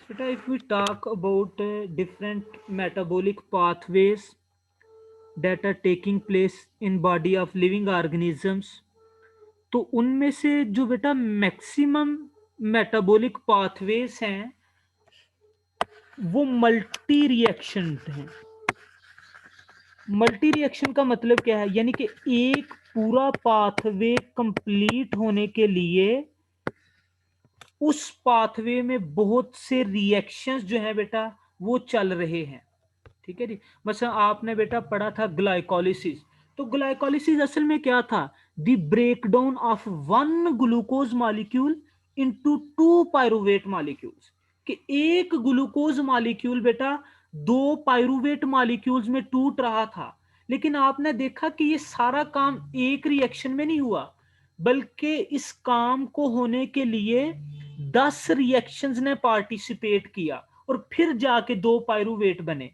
बेटा if we talk about different metabolic pathways that are taking place in body of living organisms, तो उनमें से जो बेटा मैक्सिमम मेटाबॉलिक पाथवेज हैं वो मल्टी रिएक्शन हैं। मल्टी रिएक्शन का मतलब क्या है, यानी कि एक पूरा पाथवे कंप्लीट होने के लिए उस पाथवे में बहुत से रिएक्शंस जो है बेटा वो चल रहे हैं। ठीक है जी। बस आपने बेटा पढ़ा था ग्लाइकोलिसिस, तो ग्लाइकोलिसिस असल में क्या था, the breakdown of one glucose molecule into two pyruvate molecules, कि एक ग्लूकोज मॉलिक्यूल बेटा दो पायरुवेट मॉलिक्यूल्स में टूट रहा था। लेकिन आपने देखा कि ये सारा काम एक रिएक्शन में नहीं हुआ, बल्कि इस काम को होने के लिए 10 रिएक्शंस ने पार्टिसिपेट किया और फिर जाके दो पायरुवेट बने।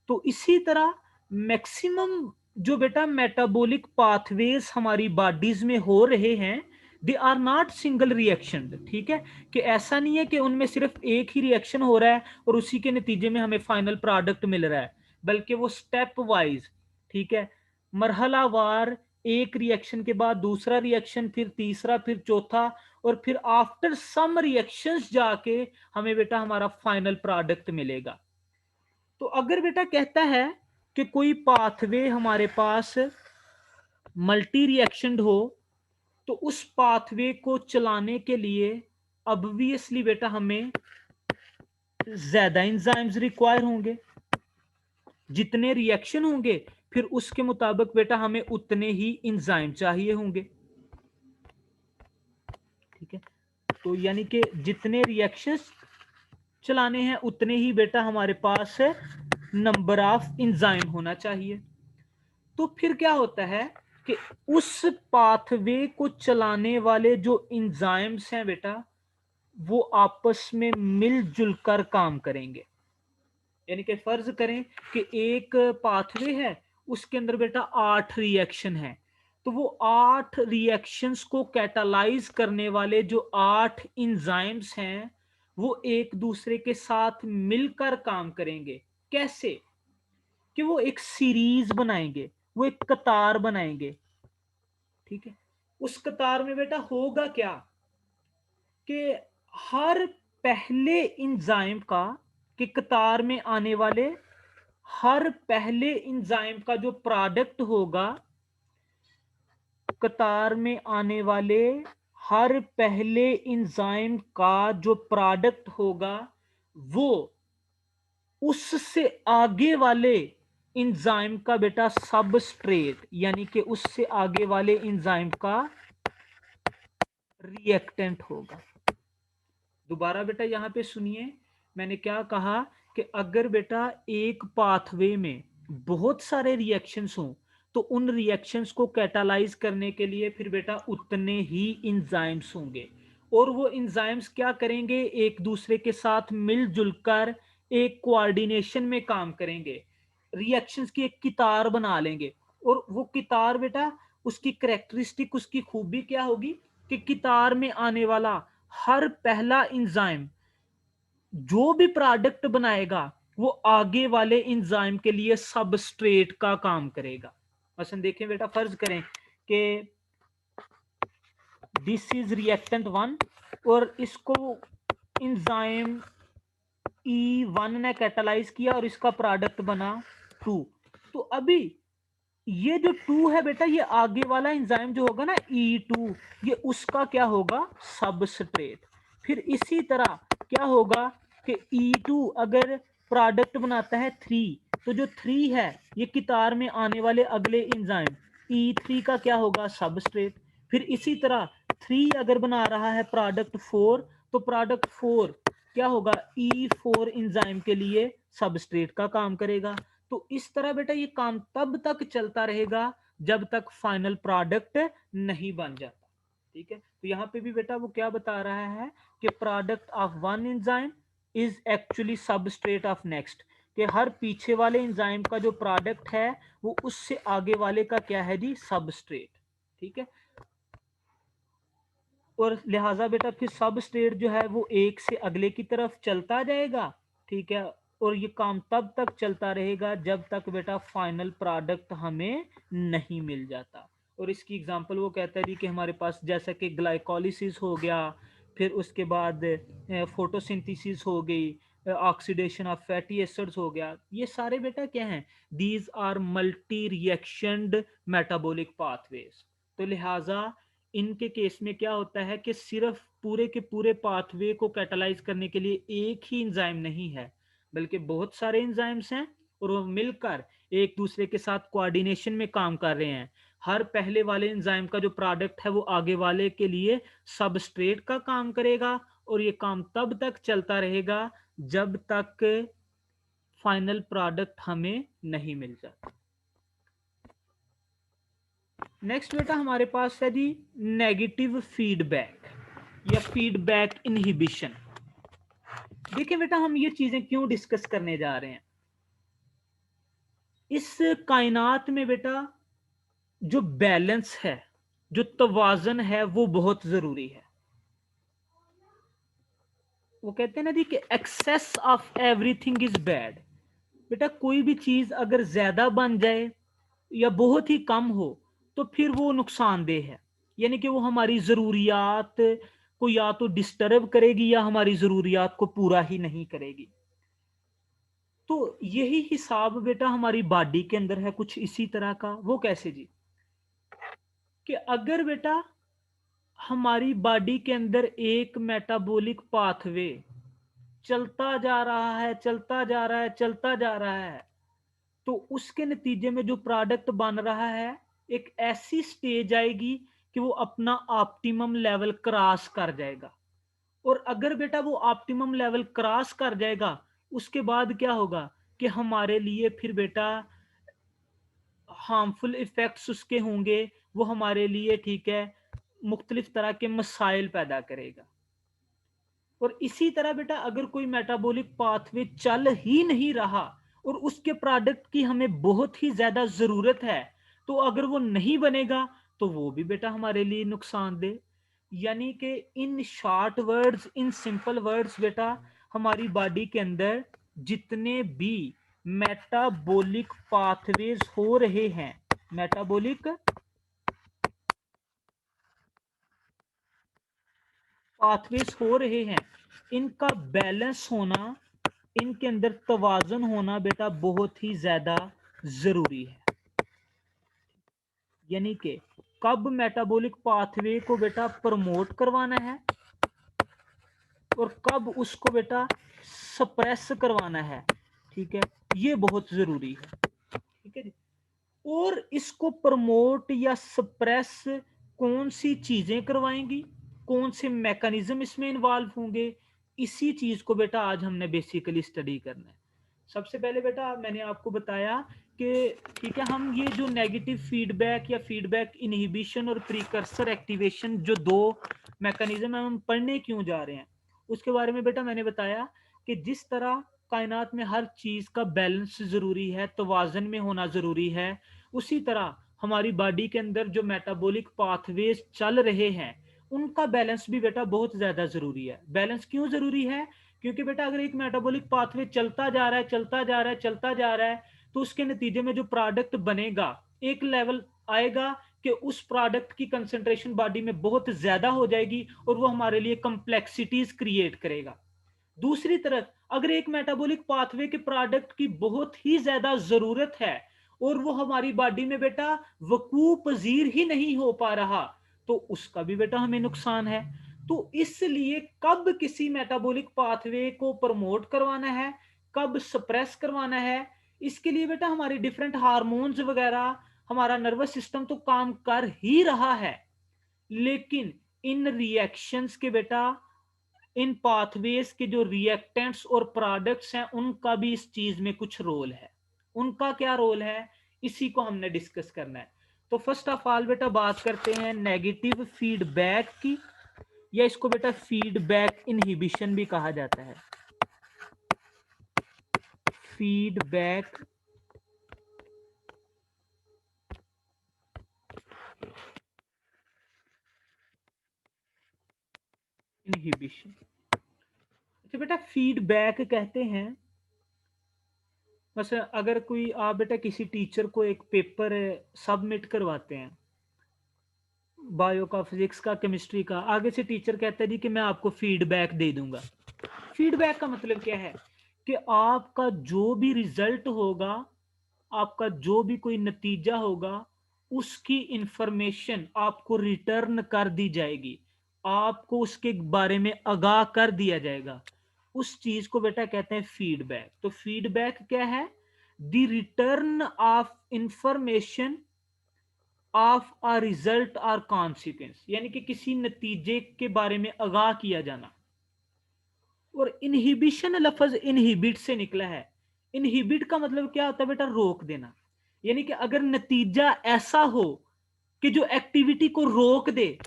तो इसी तरह मैक्सिमम जो बेटा मेटाबॉलिक पाथवेज हमारी बॉडीज में हो रहे हैं, they are not single reaction. ठीक है, कि ऐसा नहीं है कि उनमें सिर्फ एक ही रिएक्शन हो रहा है और उसी के नतीजे में हमें फाइनल प्रोडक्ट मिल रहा है, बल्कि वो स्टेप वाइज, ठीक है, मरहलावार, एक रिएक्शन के बाद दूसरा रिएक्शन, फिर तीसरा, फिर चौथा, और फिर आफ्टर सम रिएक्शंस जाके हमें बेटा हमारा फाइनल प्रोडक्ट मिलेगा। तो अगर बेटा कहता है कि कोई पाथवे हमारे पास मल्टी रिएक्शन हो, तो उस पाथवे को चलाने के लिए ऑब्वियसली बेटा हमें ज्यादा एंजाइम्स रिक्वायर होंगे। जितने रिएक्शन होंगे फिर उसके मुताबिक बेटा हमें उतने ही एंजाइम चाहिए होंगे। ठीक है, तो यानी कि जितने रिएक्शंस चलाने हैं उतने ही बेटा हमारे पास नंबर ऑफ एंजाइम होना चाहिए। तो फिर क्या होता है कि उस पाथवे को चलाने वाले जो एंजाइम्स हैं बेटा वो आपस में मिलजुल कर काम करेंगे। यानी कि फर्ज करें कि एक पाथवे है, उसके अंदर बेटा 8 रिएक्शन है, तो वो 8 रिएक्शंस को कैटालाइज करने वाले जो 8 एंजाइम्स हैं वो एक दूसरे के साथ मिलकर काम करेंगे। कैसे? कि वो एक सीरीज बनाएंगे, वो एक कतार बनाएंगे। ठीक है, उस कतार में बेटा होगा क्या कि हर पहले एंजाइम का, कि कतार में आने वाले हर पहले एंजाइम का जो प्रोडक्ट होगा, कतार में आने वाले हर पहले एंजाइम का जो प्रोडक्ट होगा वो उससे आगे वाले एंजाइम का बेटा सबस्ट्रेट, यानी कि उससे आगे वाले एंजाइम का रिएक्टेंट होगा। दोबारा बेटा यहां पे सुनिए, मैंने क्या कहा कि अगर बेटा एक पाथवे में बहुत सारे रिएक्शंस हों तो उन रिएक्शंस को कैटालाइज करने के लिए फिर बेटा उतने ही एंजाइम्स होंगे, और वो एंजाइम्स क्या करेंगे, एक दूसरे के साथ मिलजुल कर एक कोऑर्डिनेशन में काम करेंगे, रिएक्शंस की एक कितार बना लेंगे। और वो कितार बेटा उसकी करेक्टरिस्टिक, उसकी खूबी क्या होगी कि कितार में आने वाला हर पहला एंजाइम जो भी प्रोडक्ट बनाएगा वो आगे एंजाइम इंजाइम के लिए सबस्ट्रेट का काम करेगा। मसलन देखें बेटा, फर्ज करें कि दिस इज रिएक्टेंट 1 और इसको इंजाइम E1 ने कैटालाइज किया और इसका प्रोडक्ट बना 2। तो अभी ये जो 2 है बेटा, ये आगे वाला एंजाइम जो होगा ना E2, ये उसका क्या होगा, सबस्ट्रेट। फिर इसी तरह क्या होगा कि E2 अगर प्रोडक्ट बनाता है 3, तो जो 3 है ये कितार में आने वाले अगले एंजाइम E3 का क्या होगा, सबस्ट्रेट। फिर इसी तरह 3 अगर बना रहा है प्रोडक्ट 4, तो प्रोडक्ट 4 क्या होगा, E4 एंजाइम के लिए सबस्ट्रेट का काम करेगा। तो इस तरह बेटा ये काम तब तक चलता रहेगा जब तक फाइनल प्रोडक्ट नहीं बन जाता। ठीक है, तो यहां पे भी बेटा वो क्या बता रहा है कि product of one enzyme is actually substrate of next, कि हर पीछे वाले एंजाइम का जो प्रोडक्ट है वो उससे आगे वाले का क्या है जी, सबस्ट्रेट। ठीक है, और लिहाजा बेटा फिर सब स्टेट जो है वो एक से अगले की तरफ चलता जाएगा, ठीक है। और ये काम तब तक चलता रहेगा जब तक बेटा फाइनल प्रोडक्ट हमें नहीं मिल जाता। और इसकी एग्जांपल वो कहता है जी कि हमारे पास जैसा कि ग्लाइकोलिसिस हो गया, फिर उसके बाद फोटोसिंथेसिस हो गई, ऑक्सीडेशन ऑफ फैटी एसिड्स हो गया, ये सारे बेटा क्या हैं, these are multi reactioned metabolic pathways. तो लिहाजा इनके केस में क्या होता है कि सिर्फ पूरे के पूरे पाथवे को कैटालाइज करने के लिए एक ही एंजाइम नहीं है, बल्कि बहुत सारे एंजाइम्स हैं और वो मिलकर एक दूसरे के साथ कोऑर्डिनेशन में काम कर रहे हैं। हर पहले वाले एंजाइम का जो प्रोडक्ट है वो आगे वाले के लिए सबस्ट्रेट का काम करेगा, और ये काम तब तक चलता रहेगा जब तक फाइनल प्रोडक्ट हमें नहीं मिल जाता। नेक्स्ट बेटा हमारे पास है जी नेगेटिव फीडबैक या फीडबैक इनहिबिशन। देखिए बेटा हम ये चीजें क्यों डिस्कस करने जा रहे हैं। इस कायनात में बेटा जो बैलेंस है, जो तवाज़न है, वो बहुत जरूरी है। वो कहते हैं ना जी कि excess of everything is bad. बेटा कोई भी चीज अगर ज्यादा बन जाए या बहुत ही कम हो तो फिर वो नुकसानदेह है, यानी कि वो हमारी जरूरियात को या तो डिस्टर्ब करेगी या हमारी जरूरियात को पूरा ही नहीं करेगी। तो यही हिसाब बेटा हमारी बॉडी के अंदर है कुछ इसी तरह का। वो कैसे जी, कि अगर बेटा हमारी बॉडी के अंदर एक मेटाबॉलिक पाथवे चलता जा रहा है, चलता जा रहा है, चलता जा रहा है, तो उसके नतीजे में जो प्रोडक्ट बन रहा है एक ऐसी स्टेज आएगी कि वो अपना ऑप्टिमम लेवल क्रॉस कर जाएगा। और अगर बेटा वो ऑप्टिमम लेवल क्रॉस कर जाएगा, उसके बाद क्या होगा कि हमारे लिए फिर बेटा हार्मफुल इफेक्ट्स उसके होंगे, वो हमारे लिए ठीक है मुख्तलिफ तरह के मसाइल पैदा करेगा। और इसी तरह बेटा अगर कोई मेटाबॉलिक पाथवे चल ही नहीं रहा और उसके प्रोडक्ट की हमें बहुत ही ज्यादा जरूरत है, तो अगर वो नहीं बनेगा तो वो भी बेटा हमारे लिए नुकसानदेह। यानी कि in short words, in simple words बेटा हमारी बॉडी के अंदर जितने भी मेटाबॉलिक पाथवेज हो रहे हैं, मेटाबॉलिक पाथवेज हो रहे हैं, इनका बैलेंस होना, इनके अंदर तवाज़ुन होना बेटा बहुत ही ज्यादा जरूरी है। यानी कि कब मेटाबॉलिक पाथवे को बेटा प्रमोट करवाना है और कब उसको बेटा सप्रेस करवाना है, ठीक है, ये बहुत जरूरी है। ठीक है जी। और इसको प्रमोट या सप्रेस कौन सी चीजें करवाएंगी, कौन से मैकेनिज्म इसमें इन्वॉल्व होंगे, इसी चीज को बेटा आज हमने बेसिकली स्टडी करना है। सबसे पहले बेटा मैंने आपको बताया कि ठीक है हम ये जो नेगेटिव फीडबैक या फीडबैक इनहिबिशन और प्रीकर्सर एक्टिवेशन जो दो मैकेनिज्म हम पढ़ने क्यों जा रहे हैं, उसके बारे में बेटा मैंने बताया कि जिस तरह कायनात में हर चीज का बैलेंस जरूरी है, तवाज़न में होना जरूरी है, उसी तरह हमारी बॉडी के अंदर जो मेटाबॉलिक पाथवेज चल रहे हैं उनका बैलेंस भी बेटा बहुत ज्यादा जरूरी है। बैलेंस क्यों जरूरी है, क्योंकि बेटा अगर एक मेटाबॉलिक पाथवे चलता जा रहा है, चलता जा रहा है, चलता जा रहा है, तो उसके नतीजे में जो प्रोडक्ट बनेगा एक लेवल आएगा कि उस प्रोडक्ट की कंसेंट्रेशन बॉडी में बहुत ज्यादा हो जाएगी और वो हमारे लिए कॉम्प्लेक्सिटीज क्रिएट करेगा। दूसरी तरफ अगर एक मेटाबॉलिक पाथवे के प्रोडक्ट की बहुत ही ज्यादा जरूरत है और वो हमारी बॉडी में बेटा वकू पजीर ही नहीं हो पा रहा, तो उसका भी बेटा हमें नुकसान है। तो इसलिए कब किसी मेटाबॉलिक पाथवे को प्रमोट करवाना है, कब सप्रेस करवाना है, इसके लिए बेटा हमारे डिफरेंट हार्मोन्स वगैरह, हमारा नर्वस सिस्टम तो काम कर ही रहा है, लेकिन इन रिएक्शंस के बेटा, इन पाथवेज के जो रिएक्टेंट्स और प्रोडक्ट्स हैं उनका भी इस चीज में कुछ रोल है। उनका क्या रोल है, इसी को हमने डिस्कस करना है। तो फर्स्ट ऑफ ऑल बेटा बात करते हैं नेगेटिव फीडबैक की, या इसको बेटा फीडबैक इनहिबिशन भी कहा जाता है। Feedback inhibition. अच्छा बेटा, फीडबैक कहते हैं, बस अगर कोई आप बेटा किसी टीचर को एक पेपर सबमिट करवाते हैं, बायो का, फिजिक्स का, केमिस्ट्री का, आगे से टीचर कहता है जी कि मैं आपको फीडबैक दे दूंगा। फीडबैक का मतलब क्या है कि आपका जो भी रिजल्ट होगा, आपका जो भी कोई नतीजा होगा, उसकी इंफॉर्मेशन आपको रिटर्न कर दी जाएगी, आपको उसके बारे में आगाह कर दिया जाएगा। उस चीज को बेटा कहते हैं फीडबैक। तो फीडबैक क्या है? The return of information of a result और कॉन्सिक्वेंस, यानी कि किसी नतीजे के बारे में आगाह किया जाना। और इनहिबिशन लफ्ज इनहिबिट से निकला है। इनहिबिट का मतलब क्या होता है बेटा? रोक देना। यानी कि अगर नतीजा ऐसा हो कि जो एक्टिविटी को रोक दे,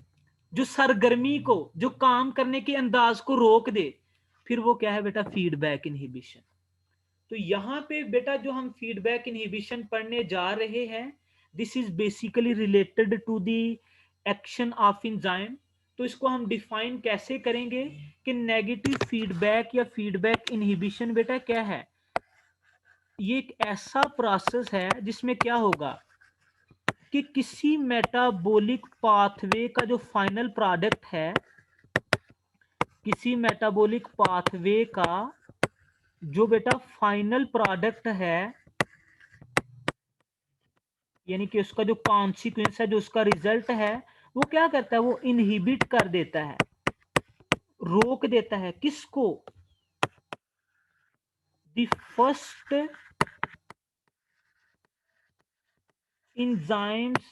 जो सरगर्मी को, जो काम करने के अंदाज को रोक दे, फिर वो क्या है बेटा? Feedback inhibition. तो यहां पे बेटा जो हम फीडबैक इनहिबिशन पढ़ने जा रहे हैं, this is basically related to the action of enzyme. तो इसको हम डिफाइन कैसे करेंगे कि नेगेटिव फीडबैक या फीडबैक इनहिबिशन बेटा क्या है? ये एक ऐसा प्रोसेस है जिसमें क्या होगा कि किसी मेटाबॉलिक पाथवे का जो फाइनल प्रोडक्ट है, किसी मेटाबॉलिक पाथवे का जो बेटा फाइनल प्रोडक्ट है, यानी कि उसका जो कॉन्सिक्वेंस है, जो उसका रिजल्ट है, वो क्या करता है? वो इनहिबिट कर देता है, रोक देता है। किसको? The first enzymes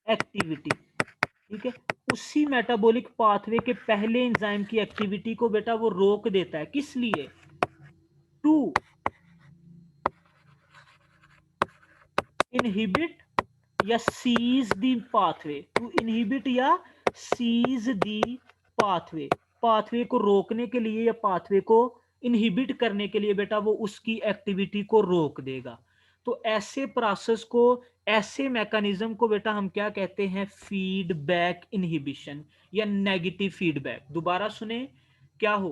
activity. ठीक है, उसी मेटाबॉलिक पाथवे के पहले एंजाइम की एक्टिविटी को बेटा वो रोक देता है। किस लिए? टू इनहिबिट या cease the pathway, to inhibit या सीज दी पाथवे। पाथवे को रोकने के लिए या पाथवे को इनहिबिट करने के लिए बेटा वो उसकी एक्टिविटी को रोक देगा। तो ऐसे प्रोसेस को, ऐसे मैकेनिज्म को बेटा हम क्या कहते हैं? फीडबैक इनहिबिशन या नेगेटिव फीडबैक। दोबारा सुने, क्या हो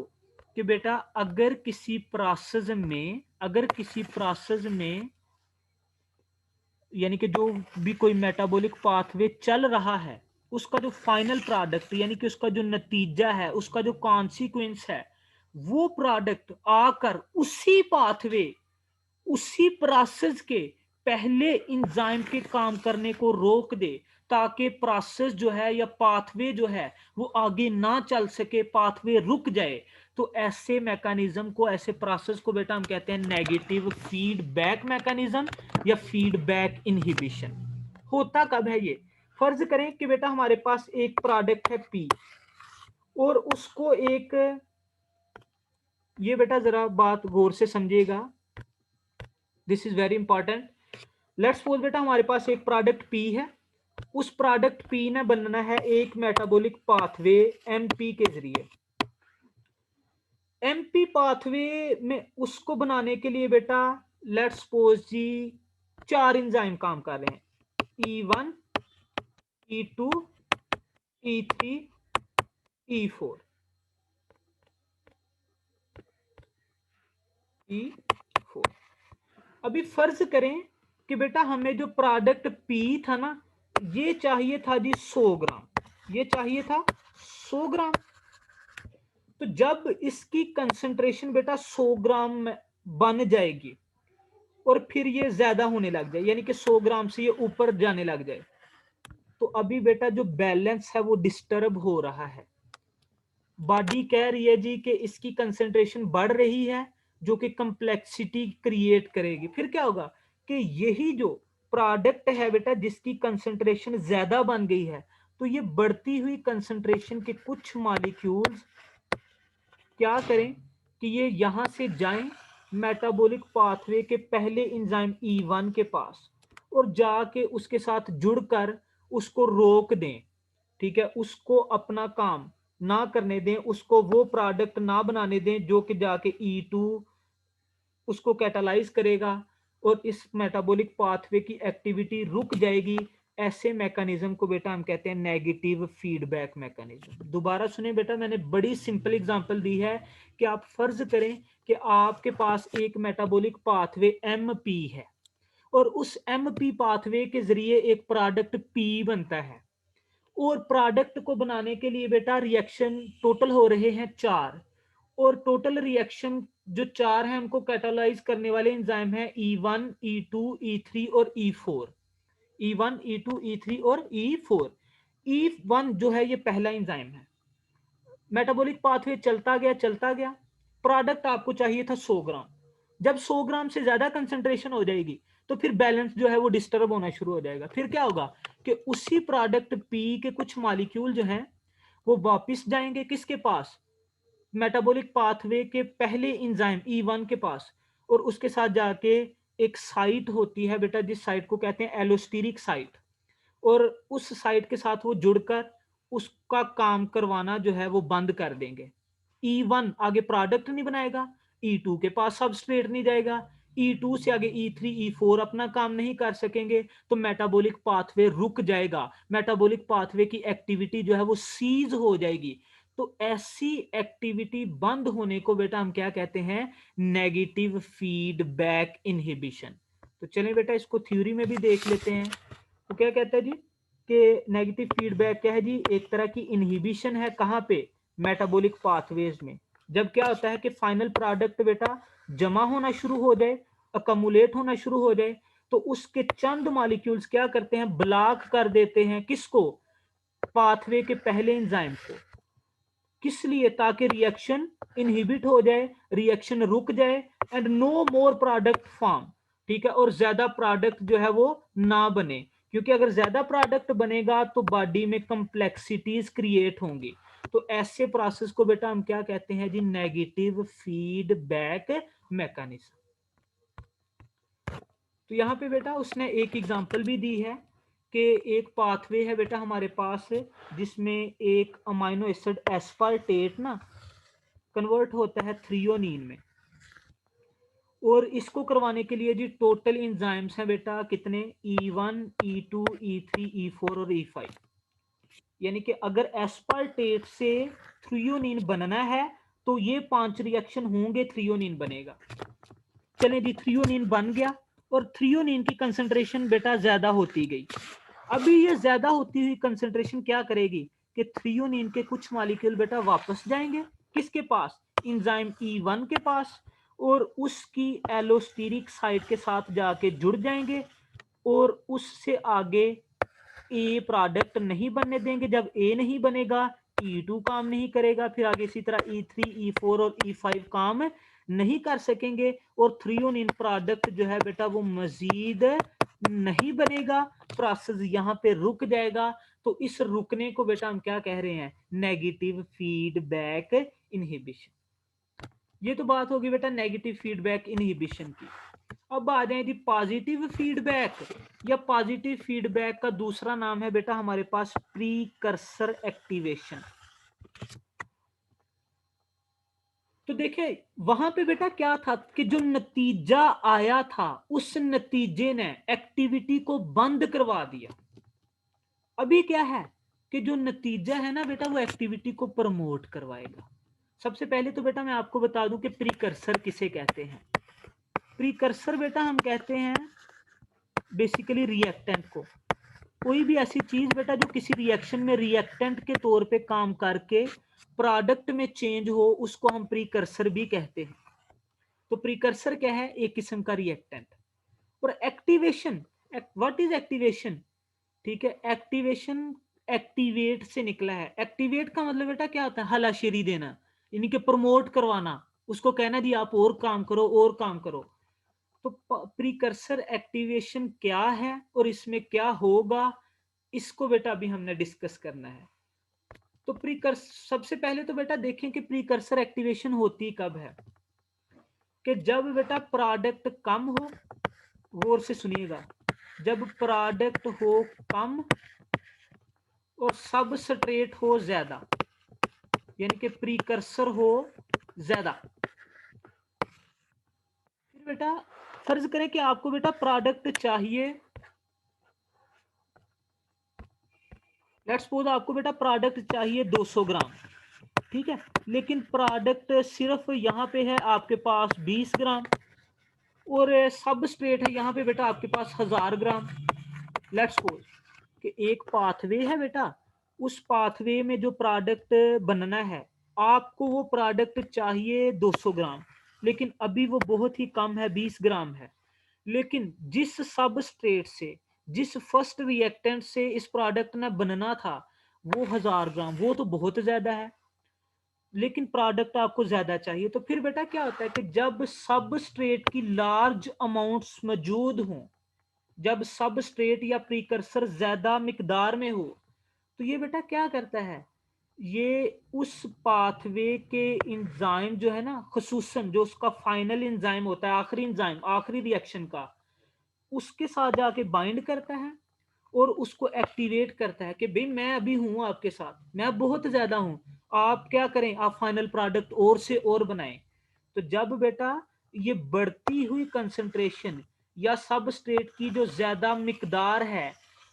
कि बेटा अगर किसी प्रोसेस में, अगर किसी प्रोसेस में, यानी कि जो भी कोई मेटाबॉलिक पाथवे चल रहा है, उसका जो फाइनल प्रोडक्ट, यानी कि उसका जो नतीजा है, उसका जो कॉन्सिक्वेंस है, वो प्रोडक्ट आकर उसी पाथवे, उसी प्रोसेस के पहले एंजाइम के काम करने को रोक दे, ताकि प्रोसेस जो है या पाथवे जो है वो आगे ना चल सके, पाथवे रुक जाए। तो ऐसे मैकेनिज्म को, ऐसे प्रोसेस को बेटा हम कहते हैं नेगेटिव फीडबैक मैकेनिज्म या फीडबैक इनहिबिशन। होता कब है ये? फर्ज करें कि बेटा हमारे पास एक प्रोडक्ट है पी, और उसको एक, ये बेटा जरा बात गौर से समझिएगा, this is very important. Let's suppose बेटा हमारे पास एक प्रोडक्ट पी है, उस प्रोडक्ट पी ने बनना है एक मेटाबॉलिक पाथवे एमपी के जरिए। एमपी पाथवे में उसको बनाने के लिए बेटा लेट्स सपोज जी 4 एंजाइम काम कर रहे हैं, E1, E2, E3, E4, E4। अभी फर्ज करें कि बेटा हमें जो प्रोडक्ट पी था ना, ये चाहिए था जी 100 ग्राम, ये चाहिए था 100 ग्राम। तो जब इसकी कंसंट्रेशन बेटा 100 ग्राम बन जाएगी और फिर ये ज्यादा होने लग जाए, यानी कि 100 ग्राम से ये ऊपर जाने लग जाए, तो अभी बेटा जो बैलेंस है वो डिस्टर्ब हो रहा है। बॉडी कह रही है जी कि इसकी कंसंट्रेशन बढ़ रही है, जो कि कंप्लेक्सिटी क्रिएट करेगी। फिर क्या होगा कि यही जो प्रोडक्ट है बेटा जिसकी कंसंट्रेशन ज्यादा बन गई है, तो ये बढ़ती हुई कंसंट्रेशन के कुछ मॉलिक्यूल्स क्या करें कि ये यहां से जाएं मेटाबॉलिक पाथवे के पहले एंजाइम E1 के पास, और जाके उसके साथ जुड़कर उसको रोक दें। ठीक है, उसको अपना काम ना करने दें, उसको वो प्रोडक्ट ना बनाने दें जो कि जाके E2 उसको कैटालाइज करेगा, और इस मेटाबॉलिक पाथवे की एक्टिविटी रुक जाएगी। ऐसे मैकेनिज्म को बेटा हम कहते हैं नेगेटिव फीडबैक मैकेनिज्म। दोबारा सुने बेटा, मैंने बड़ी सिंपल एग्जांपल दी है कि आप फर्ज करें कि आपके पास एक मेटाबॉलिक पाथवे MP है और उस MP पाथवे के जरिए एक प्रोडक्ट P बनता है, और प्रोडक्ट को बनाने के लिए बेटा रिएक्शन टोटल हो रहे हैं 4, और टोटल रिएक्शन जो 4 है हमको कैटालाइज करने वाले एंजाइम है E1, E2, E3 और E4। E1, E2, E3 और E4। E1 जो है ये पहला एंजाइम है। मेटाबॉलिक पाथवे चलता गया, प्रोडक्ट आपको चाहिए था 100 ग्राम। जब 100 ग्राम से ज्यादा कंसंट्रेशन हो जाएगी तो फिर बैलेंस जो है वो डिस्टर्ब होना शुरू हो जाएगा। फिर क्या होगा कि उसी प्रोडक्ट पी के कुछ मॉलिक्यूल जो हैं वो वापस जाएंगे किसके पास, मेटाबॉलिक पाथवे के पहले एंजाइम E1 के पास, और उसके साथ जाके एक साइट होती है बेटा जिस साइट को कहते हैं एलोस्टेरिक साइट, और उस साइट के साथ वो जुड़कर उसका काम करवाना जो है वो बंद कर देंगे। E1 आगे प्रोडक्ट नहीं बनाएगा, E2 के पास सबस्ट्रेट नहीं जाएगा, E2 से आगे E3, E4 अपना काम नहीं कर सकेंगे, तो मेटाबॉलिक पाथवे रुक जाएगा, मेटाबॉलिक पाथवे की एक्टिविटी जो है वो सीज हो जाएगी। तो ऐसी एक्टिविटी बंद होने को बेटा हम क्या कहते हैं, नेगेटिव फीडबैक इनहिबिशन। तो चलें बेटा इसको थ्योरी में भी देख लेते हैं। तो क्या कहता है जी कि नेगेटिव फीडबैक क्या है जी, एक तरह की इनहिबिशन है। कहाँ पे, मेटाबॉलिक पाथवेज में। जब क्या होता है कि फाइनल प्रोडक्ट बेटा जमा होना शुरू हो जाए, अकमुलेट होना शुरू हो जाए, तो उसके चंद मॉलिक्यूल्स क्या करते हैं, ब्लॉक कर देते हैं किसको, पाथवे के पहले एंजाइम को। किस लिए, ताकि रिएक्शन इनहिबिट हो जाए, रिएक्शन रुक जाए, and no more product form. ठीक है, और ज्यादा प्रोडक्ट जो है वो ना बने, क्योंकि अगर ज्यादा प्रोडक्ट बनेगा तो बॉडी में कॉम्प्लेक्सिटीज क्रिएट होंगी। तो ऐसे प्रोसेस को बेटा हम क्या कहते हैं जी, नेगेटिव फीडबैक मैकेनिज्म। तो यहाँ पे बेटा उसने एक एग्जांपल भी दी है कि एक पाथवे है बेटा हमारे पास जिसमें एक अमाइनो एसिड एस्पार्टेट ना कन्वर्ट होता है थ्रियोनीन में, और इसको करवाने के लिए जी टोटल एंजाइम्स हैं बेटा कितने, E1, E2, E3, E4 और E5। यानी कि अगर एस्पार्टेट से थ्रियोनीन बनना है तो ये 5 रिएक्शन होंगे, थ्रियोनीन बनेगा। चलें जी, थ्रियोनीन बन गया और थ्रियोनीन की कंसंट्रेशन बेटा ज्यादा होती गई। अभी ये ज्यादा होती हुई कंसंट्रेशन क्या करेगी कि थ्रियोनीन के कुछ मॉलिक्यूल बेटा वापस जाएंगे किसके पास, एंजाइम E1 के पास, और उसकी एलोस्टेरिक साइट के साथ जाके जुड़ जाएंगे, और उससे आगे ए प्रोडक्ट नहीं बनने देंगे। जब ए नहीं बनेगा E2 काम नहीं करेगा, फिर आगे इसी तरह E3, E4 और E5 काम नहीं कर सकेंगे, और थ्रियोनिन प्रोडक्ट जो है बेटा वो मजीद नहीं बनेगा, प्रोसेस यहाँ पे रुक जाएगा। तो इस रुकने को बेटा हम क्या कह रहे हैं, नेगेटिव फीडबैक इनहिबिशन। ये तो बात होगी बेटा नेगेटिव फीडबैक इनहिबिशन की। अब आ जाए जी पॉजिटिव फीडबैक, या पॉजिटिव फीडबैक का दूसरा नाम है बेटा हमारे पास प्रीकर्सर एक्टिवेशन। तो देखिए वहां पे बेटा क्या था कि जो नतीजा आया था उस नतीजे ने एक्टिविटी को बंद करवा दिया। अभी क्या है कि जो नतीजा है ना बेटा वो एक्टिविटी को प्रमोट करवाएगा। सबसे पहले तो बेटा मैं आपको बता दूं कि प्रीकर्सर किसे कहते हैं। प्रीकर्सर बेटा हम कहते हैं बेसिकली रिएक्टेंट को। कोई भी ऐसी चीज बेटा जो किसी रिएक्शन में रिएक्टेंट के तौर पे काम करके प्रोडक्ट में चेंज हो उसको हम प्रीकर्सर भी कहते हैं। तो प्रीकर्सर क्या है, एक किस्म का रिएक्टेंट। और एक्टिवेशन, व्हाट इज एक्टिवेशन, ठीक है, एक्टिवेशन एक्टिवेट से निकला है। एक्टिवेट का मतलब बेटा क्या होता है, हलाशेरी देना, यानी कि प्रमोट करवाना, उसको कहना जी आप और काम करो और काम करो। तो प्रीकर्सर एक्टिवेशन क्या है और इसमें क्या होगा, इसको बेटा अभी हमने डिस्कस करना है। तो सबसे पहले तो बेटा देखें कि प्रीकर्सर एक्टिवेशन होती कब है, कि जब बेटा प्रोडक्ट कम हो, गौर से सुनिएगा, जब प्रोडक्ट हो कम और सबस्ट्रेट हो ज्यादा, यानी कि प्रीकर्सर हो ज्यादा। फिर बेटा फर्ज करें कि आपको बेटा प्रोडक्ट चाहिए लेट्स सपोज आपको बेटा प्रोडक्ट चाहिए 200 ग्राम, ठीक है, लेकिन प्रोडक्ट सिर्फ यहाँ पे है आपके पास 20 ग्राम, और सब स्ट्रेट है यहाँ पे बेटा आपके पास 1000 ग्राम। लेट्स सपोज कि एक पाथवे है बेटा, उस पाथवे में जो प्रोडक्ट बनना है, आपको वो प्रोडक्ट चाहिए 200 ग्राम, लेकिन अभी वो बहुत ही कम है, 20 ग्राम है। लेकिन जिस सब स्ट्रेट से, जिस फर्स्ट रिएक्टेंट से इस प्रोडक्ट ने बनना था, वो 1000 ग्राम, वो तो बहुत ज्यादा है, लेकिन प्रोडक्ट आपको ज्यादा चाहिए। तो फिर बेटा क्या होता है कि जब सब स्ट्रेट की लार्ज अमाउंट्स मौजूद हों, जब सब स्ट्रेट या प्रीकर्सर ज्यादा मिकदार में हो, तो ये बेटा क्या करता है, ये उस पाथवे के इंजाइम जो है ना, खसूसन जो उसका फाइनल इंजाइम होता है, आखिरी इंजाइम, आखिरी रिएक्शन का, उसके साथ जाके बाइंड करता है और उसको एक्टिवेट करता है कि भाई मैं अभी हूं आपके साथ, मैं बहुत ज्यादा हूं, आप क्या करें, आप फाइनल प्रोडक्ट और से और बनाएं। तो जब बेटा ये बढ़ती हुई कंसंट्रेशन या सबस्ट्रेट की जो ज्यादा मिकदार है,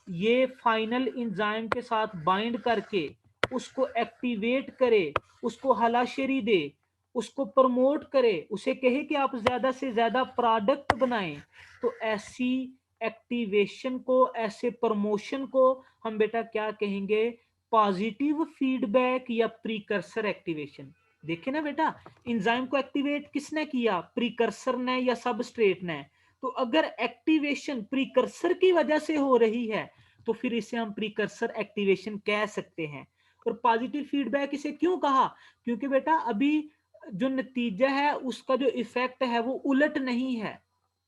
ये फाइनल इंजाइम के साथ बाइंड करके उसको एक्टिवेट करे, उसको हलाशेरी दे, उसको प्रमोट करे, उसे कहे कि आप ज्यादा से ज्यादा प्रोडक्ट बनाएं, तो ऐसी एक्टिवेशन को, ऐसे प्रमोशन को हम बेटा क्या कहेंगे, पॉजिटिव फीडबैक या प्रीकर्सर एक्टिवेशन। देखे ना बेटा, इंजाइम को एक्टिवेट किसने किया, प्रीकर्सर ने या सबस्ट्रेट ने। तो अगर एक्टिवेशन प्रीकर्सर की वजह से हो रही है, तो फिर इसे हम प्रीकर्सर एक्टिवेशन कह सकते हैं। और पॉजिटिव फीडबैक इसे क्यों कहा, क्योंकि बेटा अभी जो नतीजा है, उसका जो इफेक्ट है वो उलट नहीं है,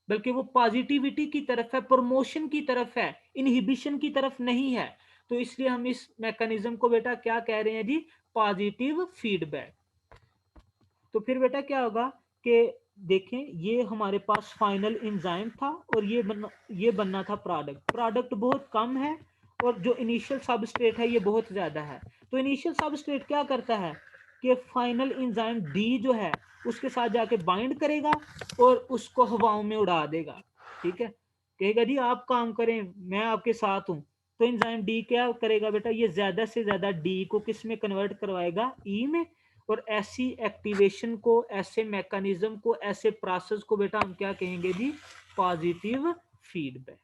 बल्कि वो पॉजिटिविटी की तरफ है, प्रमोशन की तरफ है, इनहिबिशन की तरफ नहीं है। तो इसलिए हम इस मैकेनिज्म को बेटा क्या कह रहे हैं जी, पॉजिटिव फीडबैक। तो फिर बेटा क्या होगा कि देखें, ये हमारे पास फाइनल एंजाइम था और ये बनना था प्रोडक्ट, प्रोडक्ट बहुत कम है और जो इनिशियल सबस्ट्रेट है ये बहुत ज्यादा है। तो इनिशियल सबस्ट्रेट क्या करता है कि फाइनल एंजाइम डी जो है उसके साथ जाके बाइंड करेगा और उसको हवाओं में उड़ा देगा, ठीक है, कहेगा जी आप काम करें, मैं आपके साथ हूं। तो एंजाइम डी क्या करेगा बेटा, ये ज्यादा से ज्यादा डी को किस में कन्वर्ट करवाएगा, ई में। और ऐसी एक्टिवेशन को, ऐसे मैकेनिज्म को, ऐसे प्रोसेस को बेटा हम क्या कहेंगे जी, पॉजिटिव फीडबैक।